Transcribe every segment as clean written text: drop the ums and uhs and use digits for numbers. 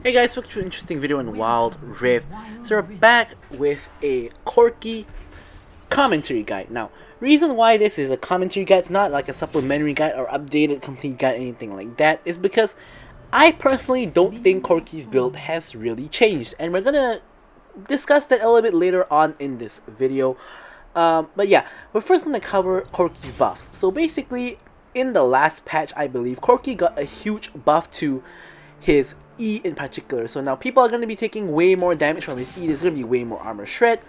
Hey guys, welcome to an interesting video in Wild Rift. So we're back with a Corki commentary guide. Now, reason why this is a commentary guide, it's not like a supplementary guide or updated complete guide, anything like that, is because I personally don't think Corki's build has really changed. And we're gonna discuss that a little bit later on in this video. But yeah, we're first gonna cover Corki's buffs. So basically, in the last patch, I believe, Corki got a huge buff to his E in particular. So now people are going to be taking way more damage from his E. There's going to be way more armor shred.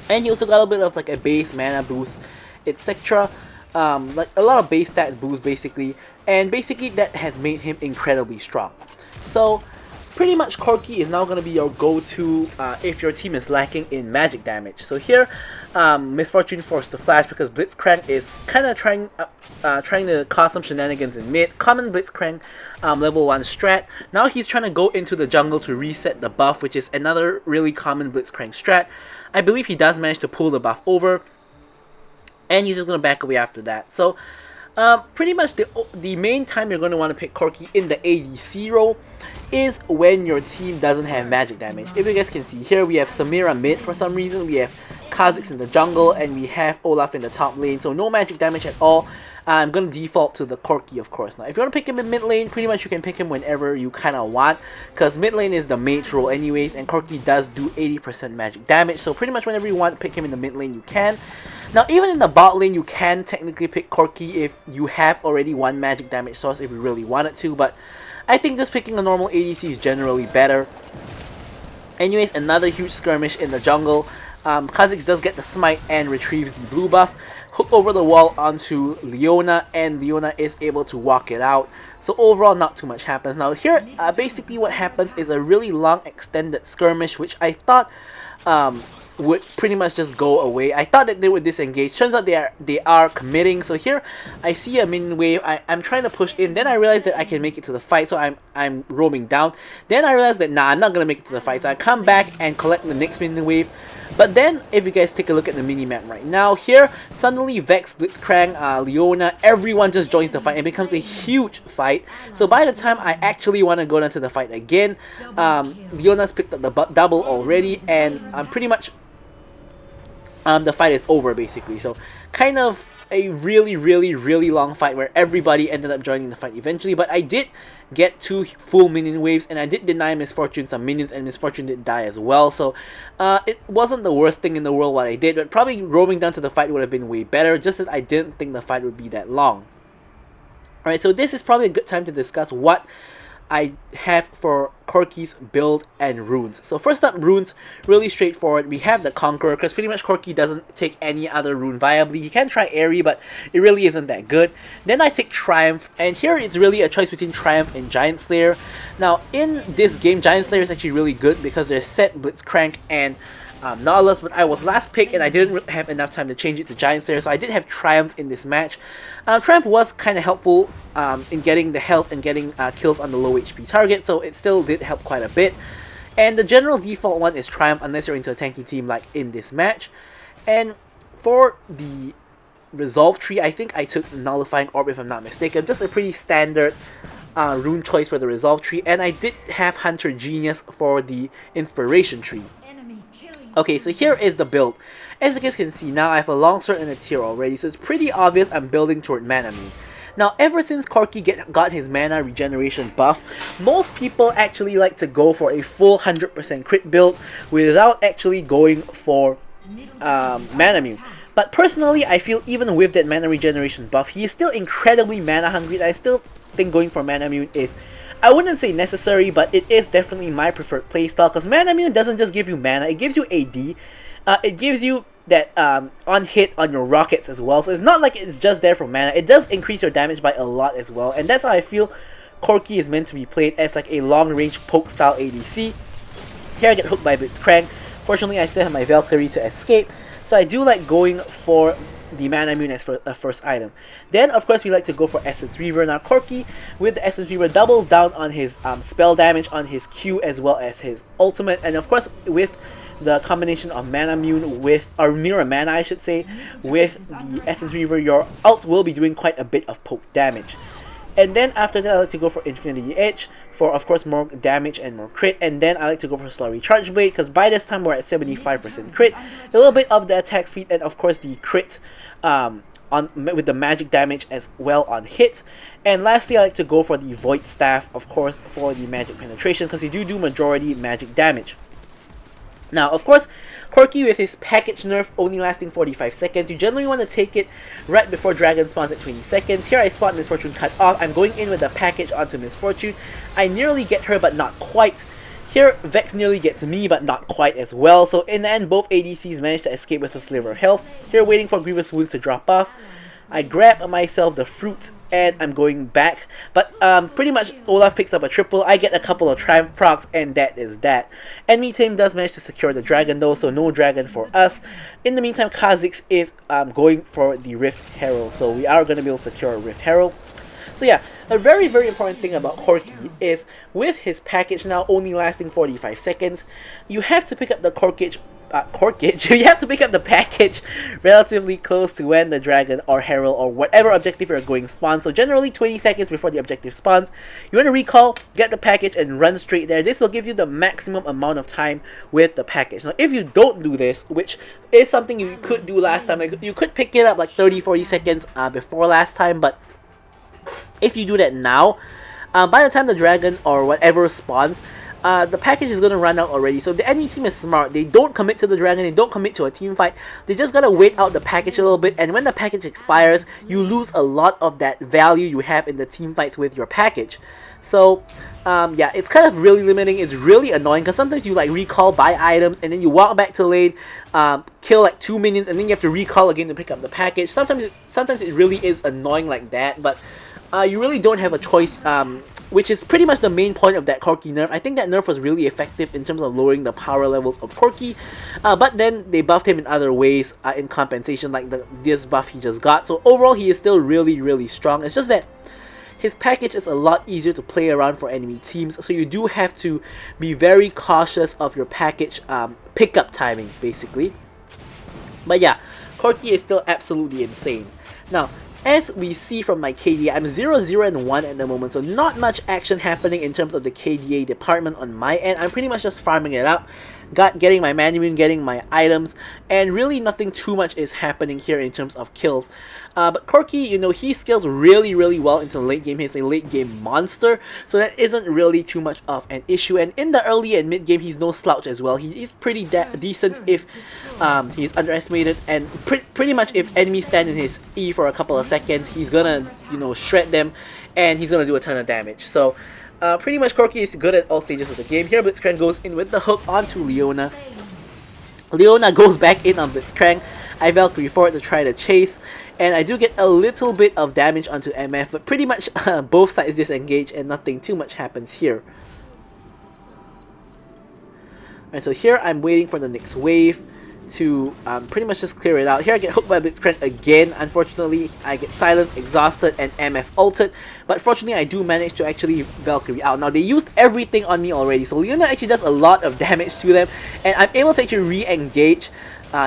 And he also got a bit of like a base mana boost, etc. Like a lot of base stat boost basically. And basically that has made him incredibly strong. So pretty much Corki is now going to be your go-to if your team is lacking in magic damage. So here, Misfortune forced the flash because Blitzcrank is kind of trying to cause some shenanigans in mid. Common Blitzcrank level 1 strat. Now he's trying to go into the jungle to reset the buff, which is another really common Blitzcrank strat. I believe he does manage to pull the buff over, and he's just going to back away after that. So pretty much the main time you're going to want to pick Corki in the ADC role is when your team doesn't have magic damage. If you guys can see here, we have Samira mid for some reason, we have Kha'Zix in the jungle, and we have Olaf in the top lane, so no magic damage at all. I'm going to default to the Corki, of course. Now, if you want to pick him in mid lane, pretty much you can pick him whenever you kind of want, because mid lane is the mage role anyways, and Corki does do 80% magic damage, so pretty much whenever you want to pick him in the mid lane, you can. Now, even in the bot lane, you can technically pick Corki if you have already one magic damage source if you really wanted to, but I think just picking a normal ADC is generally better. Anyways, another huge skirmish in the jungle. Kha'Zix does get the smite and retrieves the blue buff. Hook over the wall onto Leona, and Leona is able to walk it out. So overall, not too much happens. Now here, basically what happens is a really long extended skirmish, which I thought would pretty much just go away. I thought that they would disengage. Turns out they are committing. So here I see a minion wave. I'm trying to push in. Then I realized that I can make it to the fight, so I'm roaming down. Then I realized that nah, I'm not gonna make it to the fight. So I come back and collect the next minion wave. But then, if you guys take a look at the mini-map right now, here, suddenly Vex, Blitzcrank, Leona, everyone just joins the fight. It becomes a huge fight. So by the time I actually want to go down to the fight again, Leona's picked up the double already, and pretty much the fight is over, basically. So, kind of a really long fight where everybody ended up joining the fight eventually. But I did get 2 full minion waves, and I did deny Misfortune some minions, and Misfortune did die as well. So it wasn't the worst thing in the world what I did, but probably roaming down to the fight would have been way better, just that I didn't think the fight would be that long. Alright, so this is probably a good time to discuss what I have for Corki's build and runes. So first up, runes, really straightforward. We have the Conqueror, because pretty much Corki doesn't take any other rune viably. He can try Airy, but it really isn't that good. Then I take Triumph, and here it's really a choice between Triumph and Giant Slayer. Now in this game, Giant Slayer is actually really good because there's Set, Blitzcrank, and Nautilus, but I was last pick and I didn't have enough time to change it to Giant Slayer, so I did have Triumph in this match. Triumph was kind of helpful in getting the health and getting kills on the low HP target, so it still did help quite a bit. And the general default one is Triumph unless you're into a tanky team like in this match. And for the Resolve tree, I think I took Nullifying Orb if I'm not mistaken, just a pretty standard rune choice for the Resolve tree, and I did have Hunter Genius for the Inspiration tree. Okay, so here is the build. As you guys can see, now I have a longsword and a tier already, so it's pretty obvious I'm building toward Mana Mune. Now, ever since Corki got his mana regeneration buff, most people actually like to go for a full 100% crit build without actually going for Mana Mune. But personally, I feel even with that mana regeneration buff, he is still incredibly mana hungry, and I still think going for Mana Mune is, I wouldn't say necessary, but it is definitely my preferred playstyle, because Mana Mune doesn't just give you mana, it gives you AD, it gives you that on hit on your rockets as well, so it's not like it's just there for mana, it does increase your damage by a lot as well, and that's how I feel Corki is meant to be played, as like a long range poke style ADC. Here I get hooked by Blitzcrank. Fortunately I still have my Valkyrie to escape, so I do like going for the Mana Mune as for a first item. Then of course we like to go for Essence Reaver. Now Corki with the Essence Reaver doubles down on his spell damage, on his Q as well as his ultimate, and of course with the combination of Mana Mune with, or Mirror Mana I should say, with the Essence Reaver, your ult will be doing quite a bit of poke damage. And then after that, I like to go for Infinity Edge for, of course, more damage and more crit. And then I like to go for Slurry Charge Blade because by this time we're at 75% crit, a little bit of the attack speed, and of course the crit with the magic damage as well on hit. And lastly, I like to go for the Void Staff, of course, for the magic penetration because you do majority magic damage. Now, of course, Corki with his package nerf only lasting 45 seconds, you generally want to take it right before Dragon spawns at 20 seconds. Here I spot Miss Fortune cut off. I'm going in with the package onto Miss Fortune. I nearly get her, but not quite. Here, Vex nearly gets me, but not quite as well. So in the end, both ADCs managed to escape with a sliver of health. Here, waiting for Grievous Wounds to drop off. I grab myself the fruit and I'm going back, but pretty much Olaf picks up a triple. I get a couple of Triumph procs and that is that. Enemy team does manage to secure the dragon though, so no dragon for us. In the meantime, Kha'Zix is going for the Rift Herald, so we are going to be able to secure a Rift Herald. So yeah, a very important thing about Corki is with his package now only lasting 45 seconds, you have to pick up the you have to pick up the package relatively close to when the dragon or herald or whatever objective you're going spawns. So generally 20 seconds before the objective spawns, you want to recall, get the package and run straight there. This will give you the maximum amount of time with the package. Now if you don't do this, which is something you could do last time, like you could pick it up like 30-40 seconds before last time, but if you do that now, by the time the dragon or whatever spawns, the package is going to run out already. So the enemy team is smart. They don't commit to the dragon, they don't commit to a team fight. They just gotta wait out the package a little bit, and when the package expires, you lose a lot of that value you have in the team fights with your package. So yeah, it's kind of really limiting. It's really annoying because sometimes you like recall, buy items, and then you walk back to lane, kill like 2 minions, and then you have to recall again to pick up the package. Sometimes it really is annoying like that, but you really don't have a choice, which is pretty much the main point of that Corki nerf. I think that nerf was really effective in terms of lowering the power levels of Corki, but then they buffed him in other ways in compensation, like this buff he just got. So overall, he is still really strong. It's just that his package is a lot easier to play around for enemy teams, so you do have to be very cautious of your package pickup timing, basically. But yeah, Corki is still absolutely insane. Now, as we see from my KDA, I'm 0-0-1 at the moment, so not much action happening in terms of the KDA department on my end. I'm pretty much just farming it up, getting my Manimune, getting my items, and really nothing too much is happening here in terms of kills. But Corki, you know, he scales really well into late game. He's a late game monster, so that isn't really too much of an issue. And in the early and mid game, he's no slouch as well. He's pretty decent if he's underestimated, and pretty much if enemies stand in his E for a couple of seconds, he's gonna, you know, shred them, and he's gonna do a ton of damage. So pretty much Corki is good at all stages of the game. Here Blitzcrank goes in with the hook onto Leona. Leona goes back in on Blitzcrank. I Valkyrie forward to try to chase, and I do get a little bit of damage onto MF, but pretty much both sides disengage and nothing too much happens here. Alright, so here I'm waiting for the next wave to pretty much just clear it out. Here I get hooked by Blitzcrank again. Unfortunately, I get silenced, exhausted, and MF ulted. But fortunately, I do manage to actually Valkyrie out. Now, they used everything on me already, so Leona actually does a lot of damage to them, and I'm able to actually re-engage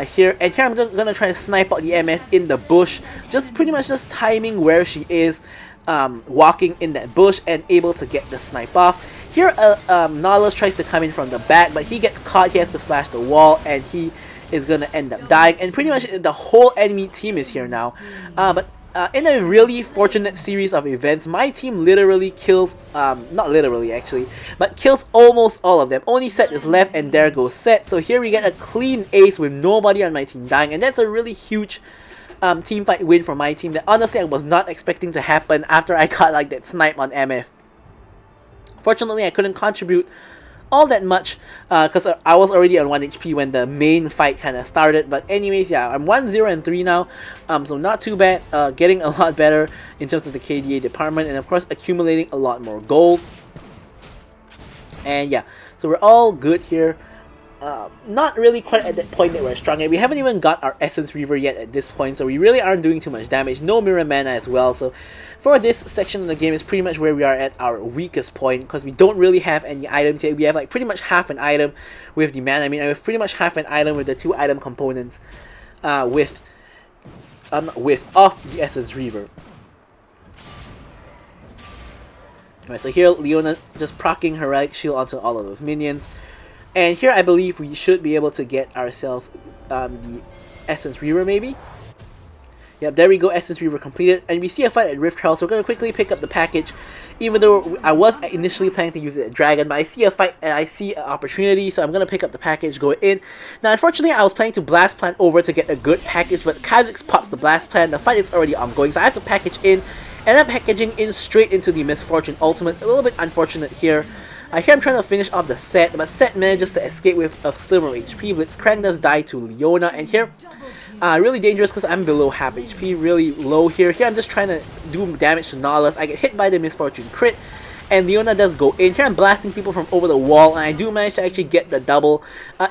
here. And here I'm gonna try to snipe out the MF in the bush, just pretty much just timing where she is walking in that bush and able to get the snipe off. Here, Nautilus tries to come in from the back, but he gets caught. He has to flash the wall, and he is gonna end up dying, and pretty much the whole enemy team is here now. But in a really fortunate series of events, my team literally kills, not literally actually, but kills almost all of them. Only Set is left, and there goes Set. So here we get a clean ace with nobody on my team dying, and that's a really huge team fight win for my team that honestly I was not expecting to happen after I got like that snipe on MF. Fortunately, I couldn't contribute all that much because I was already on 1 HP when the main fight kind of started. But anyways, yeah, I'm 1-0-3 now, so not too bad. Getting a lot better in terms of the KDA department, and of course accumulating a lot more gold. And yeah, so we're all good here. Not really quite at that point that we're strong at. We haven't even got our Essence Reaver yet at this point, so we really aren't doing too much damage. No Mirror Mana as well, so for this section of the game is pretty much where we are at our weakest point, because we don't really have any items yet. We have like pretty much half an item with the mana. I mean, I have pretty much half an item with the 2 item components of the Essence Reaver. Alright, so here Leona just proccing her right shield onto all of those minions. And here I believe we should be able to get ourselves the Essence Reaver maybe. Yep, there we go, Essence Reaver completed. And we see a fight at Rift Trial, so we're going to quickly pick up the package. Even though I was initially planning to use it at Dragon, but I see a fight and I see an opportunity, so I'm going to pick up the package, go in. Now unfortunately I was planning to Blast Plan over to get a good package, but Kha'Zix pops the Blast Plan, the fight is already ongoing, so I have to package in. And I'm packaging in straight into the Misfortune Ultimate, a little bit unfortunate here. Here I'm trying to finish off the Set, but Set manages to escape with a sliver of HP. Blitzcrank does die to Leona, and here, really dangerous because I'm below half HP, really low here. Here I'm just trying to do damage to Nautilus. I get hit by the Misfortune crit, and Leona does go in. Here I'm blasting people from over the wall, and I do manage to actually get the double.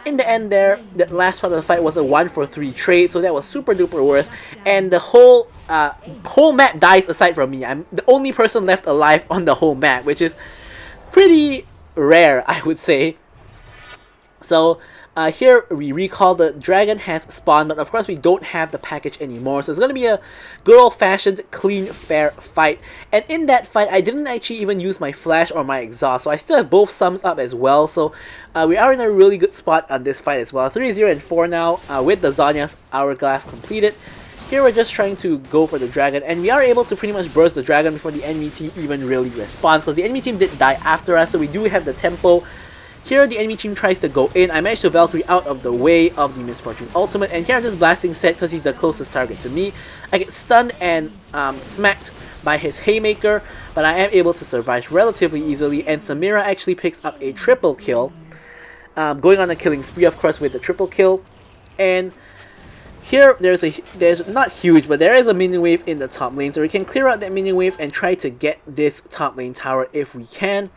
In the end there, the last part of the fight was a 1-for-3 trade, so that was super duper worth. And the whole map dies aside from me. I'm the only person left alive on the whole map, which is pretty rare, I would say. So here we recall the dragon has spawned, but of course we don't have the package anymore, so it's going to be a good old-fashioned clean fair fight. And in that fight I didn't actually even use my flash or my exhaust, so I still have both sums up as well, so we are in a really good spot on this fight as well. 3-0 and 4 now, with the Zhonya's Hourglass completed. Here we're just trying to go for the dragon, and we are able to pretty much burst the dragon before the enemy team even really responds, because the enemy team did die after us, so we do have the tempo. Here the enemy team tries to go in. I managed to Valkyrie out of the way of the Misfortune Ultimate, and here I'm just blasting Set because he's the closest target to me. I get stunned and smacked by his Haymaker, but I am able to survive relatively easily, and Samira actually picks up a triple kill, going on a killing spree of course with the triple kill. And here there's not huge, but there is a minion wave in the top lane, so we can clear out that minion wave and try to get this top lane tower if we can.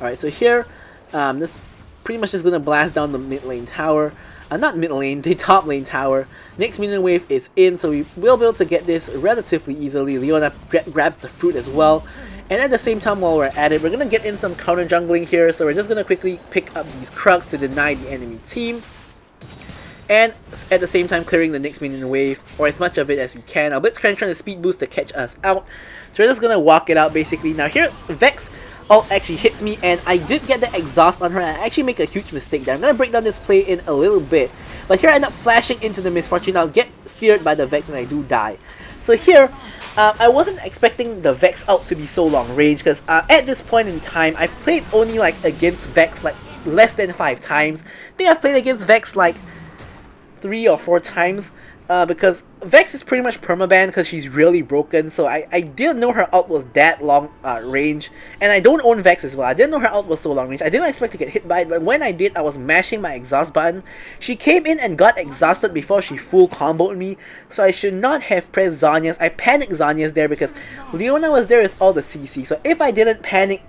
Alright, so here, this pretty much is going to blast down the mid lane tower. Not mid lane, the top lane tower. Next minion wave is in, so we will be able to get this relatively easily. Leona grabs the fruit as well. And at the same time while we're at it, we're going to get in some counter jungling here. So we're just going to quickly pick up these Krugs to deny the enemy team. And at the same time clearing the next minion wave, or as much of it as we can. Our Blitzcrank trying to speed boost to catch us out. So we're just going to walk it out basically. Now here, Vex ult actually hits me, and I did get the exhaust on her, and I actually make a huge mistake there. I'm going to break down this play in a little bit, but here I end up flashing into the Misfortune. I'll get feared by the Vex and I do die. So here, I wasn't expecting the Vex ult to be so long range, because at this point in time, I've played only like against Vex like less than 5 times. I think I've played against Vex like 3 or 4 times. Because Vex is pretty much permaban because she's really broken, so I didn't know her ult was that long range, and I don't own Vex as well. I didn't know her ult was so long range. I didn't expect to get hit by it, but when I did, I was mashing my exhaust button. She came in and got exhausted before she full comboed me, so I should not have pressed Zhonya's. I panicked Zhonya's there because Leona was there with all the CC, so if I didn't panic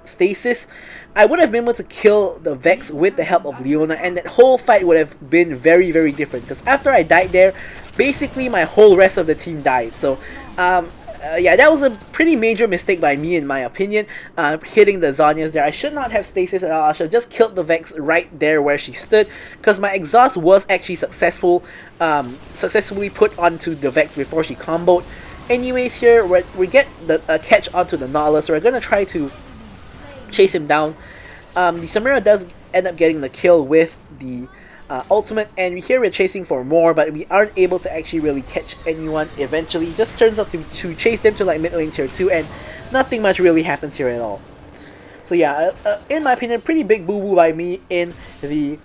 Stasis, I would have been able to kill the Vex with the help of Leona, and that whole fight would have been very, very different, because after I died there, basically my whole rest of the team died. So yeah, that was a pretty major mistake by me in my opinion, hitting the Zhonya's there. I should not have Stasis at all. I should have just killed the Vex right there where she stood, because my exhaust was actually successfully put onto the Vex before she comboed. Anyways, here we get the catch onto the Nautilus, so we're going to try to chase him down. The Samira does end up getting the kill with the ultimate, and here we're chasing for more, but we aren't able to actually really catch anyone eventually. It just turns out to chase them to like mid lane tier 2, and nothing much really happens here at all. So yeah, in my opinion, pretty big boo-boo by me in the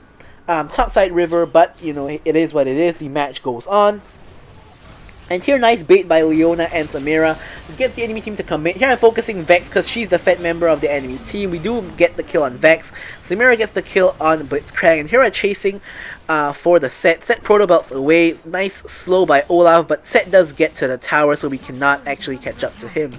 topside river, but you know, it is what it is. The match goes on. And here, nice bait by Leona and Samira gets the enemy team to commit. Here I'm focusing Vex because she's the fed member of the enemy team. We do get the kill on Vex. Samira gets the kill on Blitzcrank. And here we're chasing for the Set. Set proto belts away. Nice slow by Olaf, but Set does get to the tower, so we cannot actually catch up to him.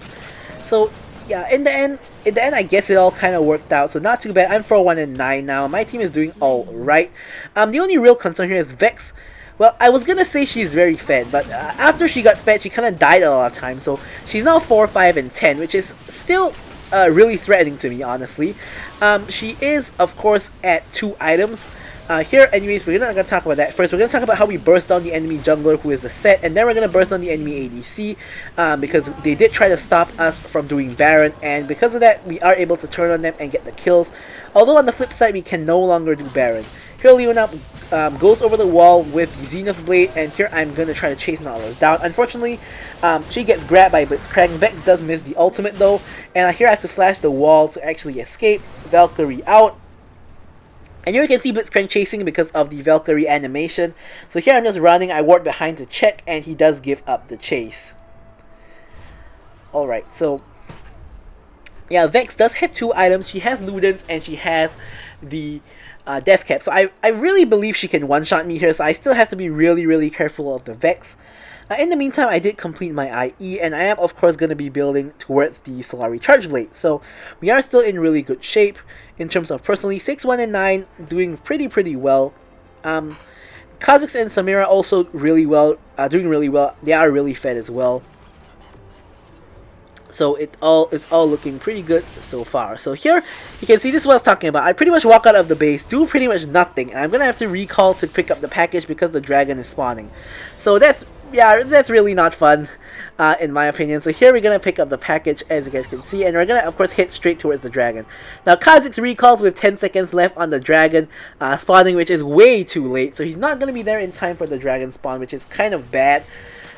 So yeah, in the end I guess it all kind of worked out. So not too bad. I'm 4-1 and 9 now. My team is doing alright. The only real concern here is Vex. Well, I was gonna say she's very fed, but after she got fed, she kind of died a lot of times. So she's now 4, 5, and 10, which is still really threatening to me, honestly. She is, of course, at 2 items, Here, anyways, we're not going to talk about that. First, we're going to talk about how we burst down the enemy jungler, who is the set, and then we're going to burst down the enemy ADC, because they did try to stop us from doing Baron, and because of that, we are able to turn on them and get the kills. Although on the flip side, we can no longer do Baron. Here, Leona goes over the wall with the Zenith Blade, and here I'm going to try to chase Nautilus down. Unfortunately, she gets grabbed by Blitzcrank. Vex does miss the ultimate though, and here I have to flash the wall to actually escape. Valkyrie out. And here you can see Blitzcrank chasing because of the Valkyrie animation. So here I'm just running, I ward behind to check, and he does give up the chase. Alright, so yeah, Vex does have 2 items. She has Ludens and she has the Death Cap. So I really believe she can one-shot me here, so I still have to be really careful of the Vex. In the meantime, I did complete my IE, and I am of course going to be building towards the Solari Charge Blade. So we are still in really good shape in terms of personally 6, 1, and 9 doing pretty well. Kha'Zix and Samira also doing really well. They are really fed as well. So it's all looking pretty good so far. So here you can see this is what I was talking about. I pretty much walk out of the base, do pretty much nothing, and I'm gonna have to recall to pick up the package because the dragon is spawning. So that's really not fun, in my opinion. So here we're gonna pick up the package, as you guys can see, and we're gonna of course hit straight towards the dragon. Now Kha'Zix recalls with 10 seconds left on the dragon spawning, which is way too late. So he's not gonna be there in time for the dragon spawn, which is kind of bad.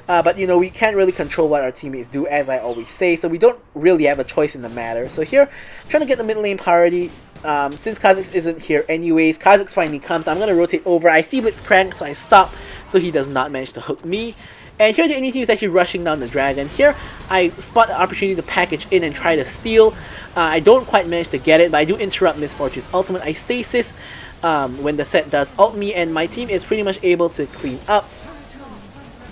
But you know, we can't really control what our teammates do, as I always say, so we don't really have a choice in the matter. So here, trying to get the mid lane priority. Since Kha'Zix isn't here anyways, Kha'Zix finally comes. I'm going to rotate over. I see Blitzcrank, so I stop, so he does not manage to hook me. And here the enemy team is actually rushing down the dragon. Here, I spot the opportunity to package in and try to steal. I don't quite manage to get it, but I do interrupt Miss Fortune's ultimate. I stasis when the set does ult me, and my team is pretty much able to clean up.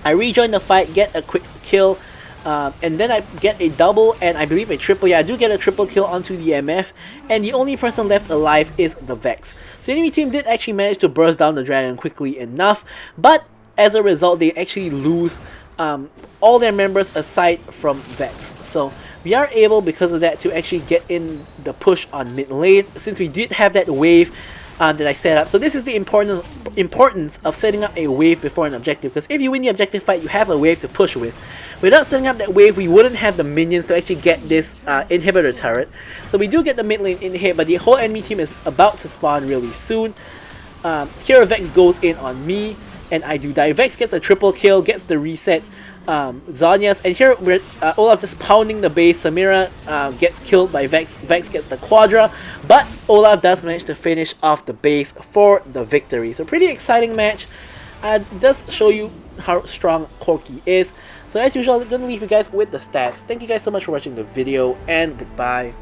I rejoin the fight, get a quick kill, and then I get a double and I believe a triple. Yeah, I do get a triple kill onto the MF, and the only person left alive is the Vex. So the enemy team did actually manage to burst down the dragon quickly enough, but as a result they actually lose all their members aside from Vex. So we are able, because of that, to actually get in the push on mid lane, since we did have that wave that I set up. So this is the importance of setting up a wave before an objective, because if you win the objective fight, you have a wave to push with. Without setting up that wave, we wouldn't have the minions to actually get this inhibitor turret. So we do get the mid lane in here, but the whole enemy team is about to spawn really soon. Here Vex goes in on me, and I do die. Vex gets a triple kill, gets the reset Zhonya's, and here we're Olaf just pounding the base. Samira gets killed by Vex. Vex gets the quadra, but Olaf does manage to finish off the base for the victory. So pretty exciting match. It does show you how strong Corki is. So as usual, I'm going to leave you guys with the stats. Thank you guys so much for watching the video, and goodbye.